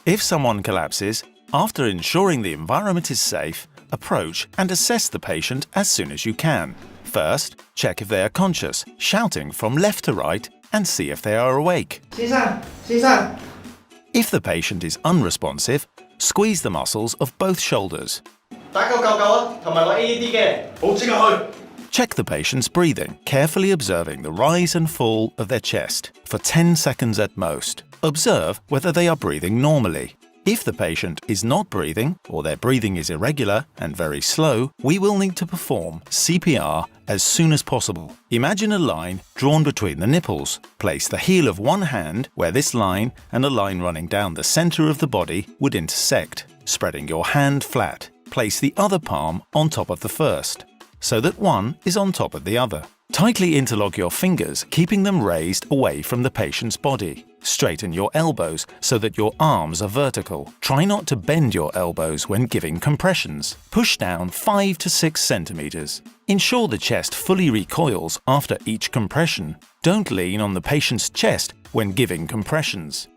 If someone collapses, after ensuring the environment is safe, approach and assess the patient as soon as you can. First, check if they are conscious, shouting from left to right, and see if they are awake. If the patient is unresponsive, squeeze the muscles of both shoulders. Check the patient's breathing, carefully observing the rise and fall of their chest for 10 seconds at most. Observe whether they are breathing normally. If the patient is not breathing, or their breathing is irregular and very slow, we will need to perform CPR as soon as possible. Imagine a line drawn between the nipples. Place the heel of one hand where this line and a line running down the center of the body would intersect. Spreading your hand flat, place the other palm on top of the first, so that one is on top of the other. Tightly interlock your fingers, keeping them raised away from the patient's body. Straighten your elbows so that your arms are vertical. Try not to bend your elbows when giving compressions. Push down 5 to 6 centimeters. Ensure the chest fully recoils after each compression. Don't lean on the patient's chest when giving compressions.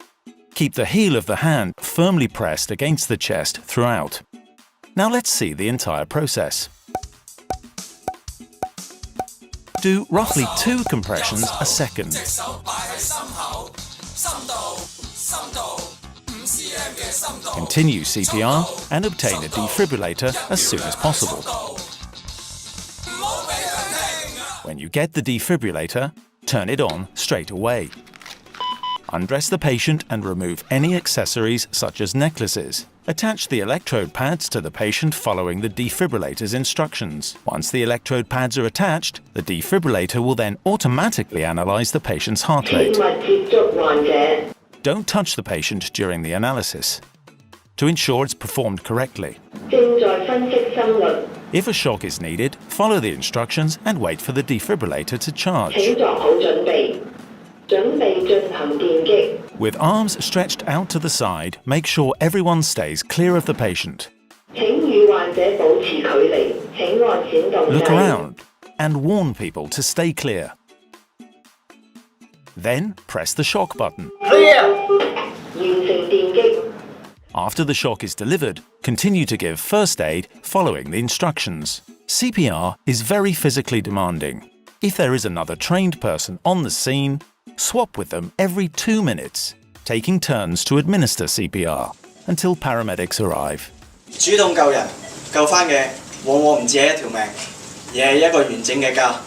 Keep the heel of the hand firmly pressed against the chest throughout. Now let's see the entire process. Do roughly 2 compressions a second. Continue CPR and obtain a defibrillator as soon as possible. When you get the defibrillator, turn it on straight away. Undress the patient and remove any accessories such as necklaces. Attach the electrode pads to the patient following the defibrillator's instructions. Once the electrode pads are attached, the defibrillator will then automatically analyze the patient's heart rate. Don't touch the patient during the analysis to ensure it's performed correctly. If a shock is needed, follow the instructions and wait for the defibrillator to charge. With arms stretched out to the side, make sure everyone stays clear of the patient. Look around and warn people to stay clear. Then press the shock button. After the shock is delivered, continue to give first aid following the instructions. CPR is very physically demanding. If there is another trained person on the scene, swap with them every 2 minutes, taking turns to administer CPR until paramedics arrive. 主動救人，救返嘅往往唔止係一條命，而係一個完整嘅家。